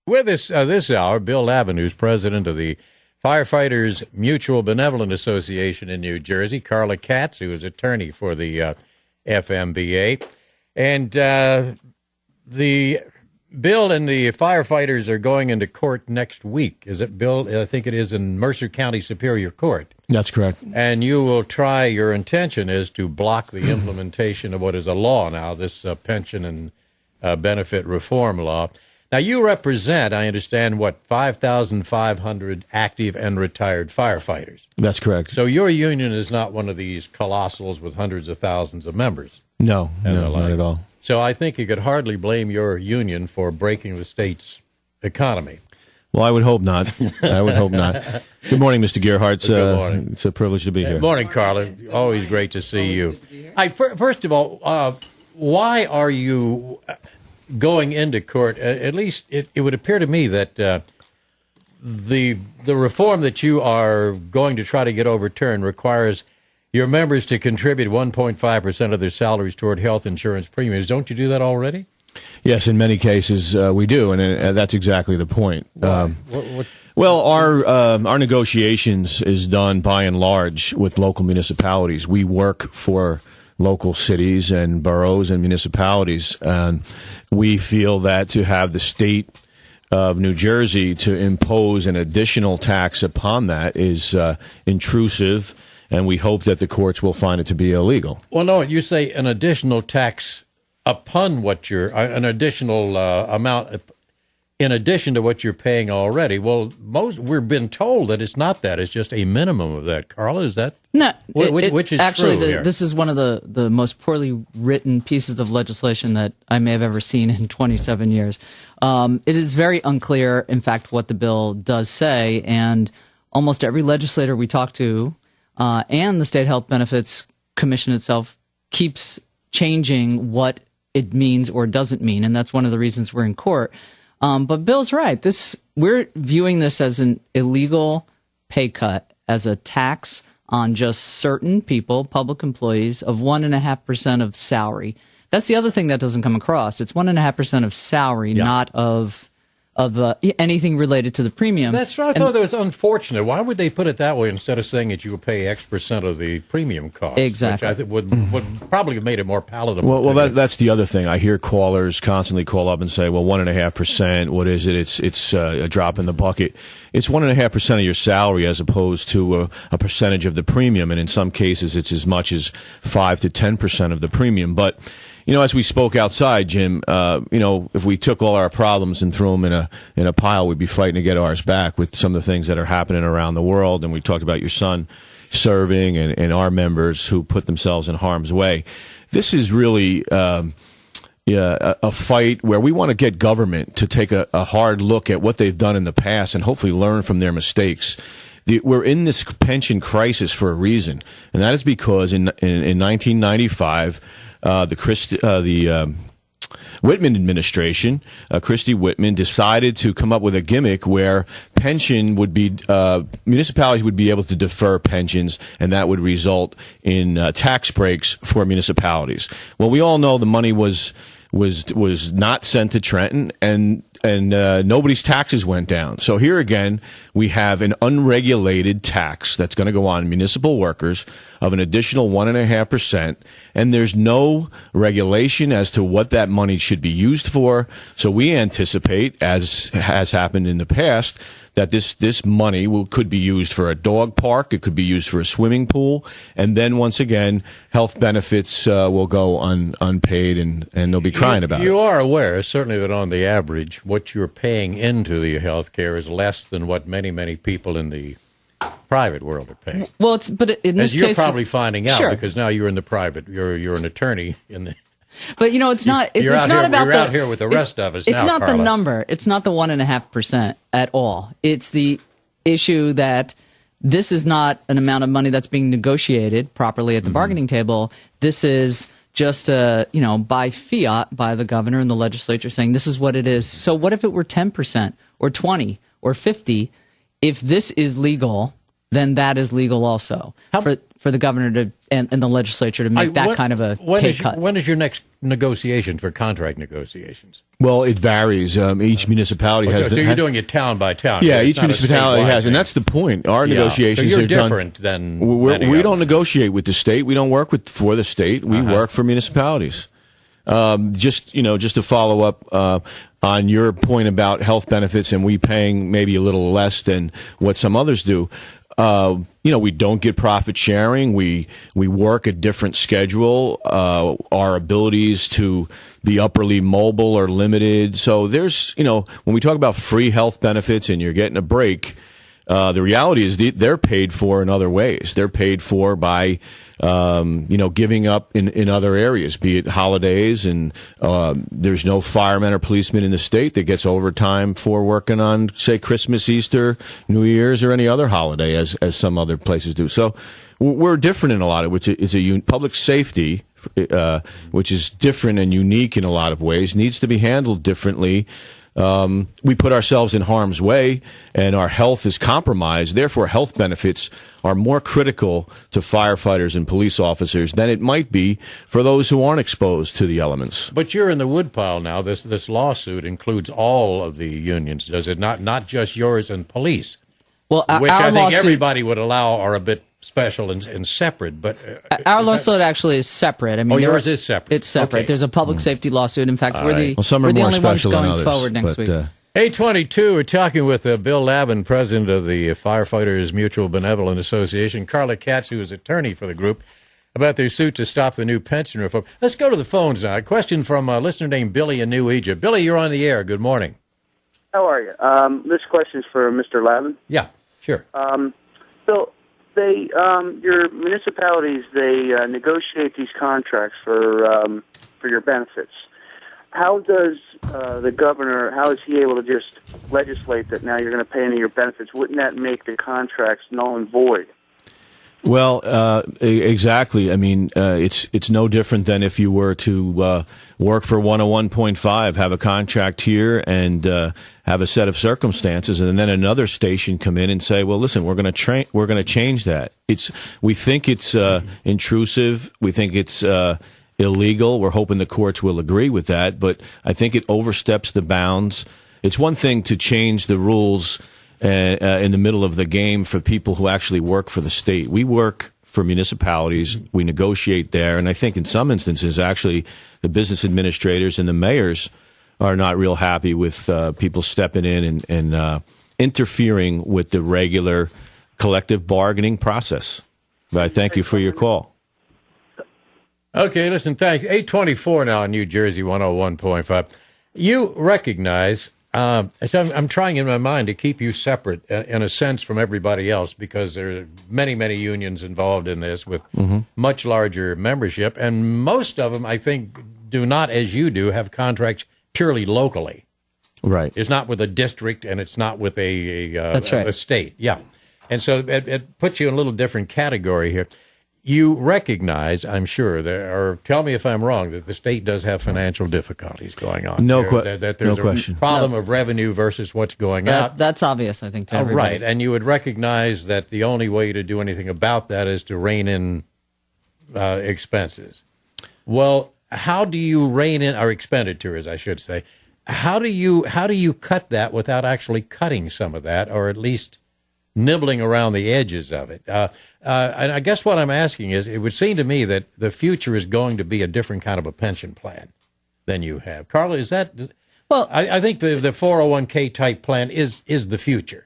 With us this hour, Bill Lavin, who's president of the Firefighters Mutual Benevolent Association in New Jersey, Carla Katz, who is attorney for the FMBA, and the Bill and the firefighters are going into court next week. Is it, Bill? I think it is in Mercer County Superior Court. That's correct. And you will try, your intention is to block the implementation of what is a law now, this pension and benefit reform law. Now, you represent, I understand, 5,500 active and retired firefighters. That's correct. So your union is not one of these colossals with hundreds of thousands of members. No, not at all. So I think you could hardly blame your union for breaking the state's economy. Well, I would hope not. Good morning, Mr. Gerhardt. Good morning. It's a privilege to be here. Good morning, Carla. Always great to see you. First of all, why are you going into court? At least it would appear to me that the reform that you are going to try to get overturned requires your members to contribute 1.5% of their salaries toward health insurance premiums. Don't you do that already? Yes, in many cases we do, and that's exactly the point. Well, our negotiations is done by and large with local municipalities. We work for local cities and boroughs and municipalities, and we feel that to have the state of New Jersey to impose an additional tax upon that is intrusive, and we hope that the courts will find it to be illegal. Well, no, you say an additional tax upon what you're, an additional amount in addition to what you're paying already. Well, we've been told that it's not that. It's just a minimum of that. Carla, is that? No, which is actually, true here? This is one of the most poorly written pieces of legislation that I may have ever seen in 27 years. It is very unclear, in fact, what the bill does say, and almost every legislator we talk to and the State Health Benefits Commission itself keeps changing what it means or doesn't mean, and that's one of the reasons we're in court. But Bill's right. We're viewing this as an illegal pay cut, as a tax on just certain people, public employees, of 1.5% of salary. That's the other thing that doesn't come across. It's 1.5% of salary, not of anything related to the premium. That's right. I thought that was unfortunate. Why would they put it that way instead of saying that you would pay X% of the premium cost? Exactly. Which I think would probably have made it more palatable. Well, that's the other thing. I hear callers constantly call up and say, well, 1.5%, what is it? It's a drop in the bucket. It's 1.5% of your salary as opposed to a percentage of the premium, and in some cases it's as much as 5 to 10% of the premium. But as we spoke outside, Jim, if we took all our problems and threw them in a pile, we'd be fighting to get ours back with some of the things that are happening around the world. And we talked about your son serving and our members who put themselves in harm's way. This is really a fight where we want to get government to take a hard look at what they've done in the past and hopefully learn from their mistakes. We're in this pension crisis for a reason, and that is because in 1995, the Whitman administration, Christie Whitman, decided to come up with a gimmick where pension would be municipalities would be able to defer pensions, and that would result in tax breaks for municipalities. Well, we all know the money was not sent to Trenton, and nobody's taxes went down. So here again, we have an unregulated tax that's going to go on municipal workers of an additional 1.5%, and there's no regulation as to what that money should be used for. So we anticipate, as has happened in the past, that this money could be used for a dog park, it could be used for a swimming pool, and then once again, health benefits will go unpaid, and they'll be crying about it. You are aware, certainly, that on the average, what you're paying into the health care is less than what many, many people in the private world are paying. Well, in this case, you're probably finding out, sure, because now you're in the private. You're an attorney in the. But it's not. It's not about you're out here with the rest of us. It's now, not Carla. the number. It's not the 1.5% at all. It's the issue that this is not an amount of money that's being negotiated properly at the bargaining table. This is just by fiat by the governor and the legislature saying this is what it is. So what if it were 10% or 20 or 50? If this is legal, then that is legal also. for the governor to and the legislature to make that kind of a pay cut. When is your next negotiation for contract negotiations? Well, it varies. Each municipality has. So you're doing it town by town. Yeah, each municipality has, and that's the point. Our negotiations so are different done, than we don't negotiate with the state. We don't work for the state. We work for municipalities. Just to follow up on your point about health benefits and we paying maybe a little less than what some others do. We don't get profit sharing. We work a different schedule. Our abilities to be upperly mobile are limited. So there's, when we talk about free health benefits and you're getting a break, the reality is they're paid for in other ways. They're paid for by, giving up in other areas, be it holidays, and there's no fireman or policeman in the state that gets overtime for working on, say, Christmas, Easter, New Year's, or any other holiday, as some other places do. So we're different in a lot of which it's public safety, which is different and unique in a lot of ways, needs to be handled differently. We put ourselves in harm's way and our health is compromised. Therefore, health benefits are more critical to firefighters and police officers than it might be for those who aren't exposed to the elements. But you're in the woodpile now. This lawsuit includes all of the unions, does it not? Not just yours and police, well, which I think everybody would allow are a bit special and separate. But our lawsuit actually is separate. I mean, yours is separate. It's separate. Okay. There's a public safety lawsuit. In fact, we're the only ones going forward next week. 822, we're talking with Bill Lavin, president of the Firefighters Mutual Benevolent Association, Carla Katz, who is attorney for the group, about their suit to stop the new pension reform. Let's go to the phones now. A question from a listener named Billy in New Egypt. Billy, you're on the air. Good morning. How are you? This question is for Mr. Lavin. Yeah, sure. Bill, your municipalities, they negotiate these contracts for your benefits. How does the governor, how is he able to just legislate that now you're going to pay into your benefits? Wouldn't that make the contracts null and void? Well, exactly. I mean, it's no different than if you were to work for 101.5, have a contract here, and have a set of circumstances, and then another station come in and say, "Well, listen, we're going to change that." We think it's intrusive. We think it's illegal. We're hoping the courts will agree with that, but I think it oversteps the bounds. It's one thing to change the rules in the middle of the game for people who actually work for the state. We work for municipalities. We negotiate there. And I think in some instances, actually, the business administrators and the mayors are not real happy with people stepping in and interfering with the regular collective bargaining process. But I thank you for your call. Okay, listen, thanks. 824 now in New Jersey, 101.5. You recognize... so I'm trying in my mind to keep you separate, in a sense, from everybody else, because there are many, many unions involved in this with much larger membership, and most of them, I think, do not, as you do, have contracts purely locally. Right. It's not with a district, and it's not with That's right. a state. Yeah. And so it puts you in a little different category here. You recognize, I'm sure, or tell me if I'm wrong, that the state does have financial difficulties going on. That there's a problem of revenue versus what's going out. That's obvious, I think, to everybody. Right, and you would recognize that the only way to do anything about that is to rein in expenses. Well, how do you rein in, or expenditures, I should say? How do you cut that without actually cutting some of that, or at least nibbling around the edges of it? And I guess what I'm asking is, it would seem to me that the future is going to be a different kind of a pension plan than you have. Carla, is that... Well, I think the 401k type plan is the future.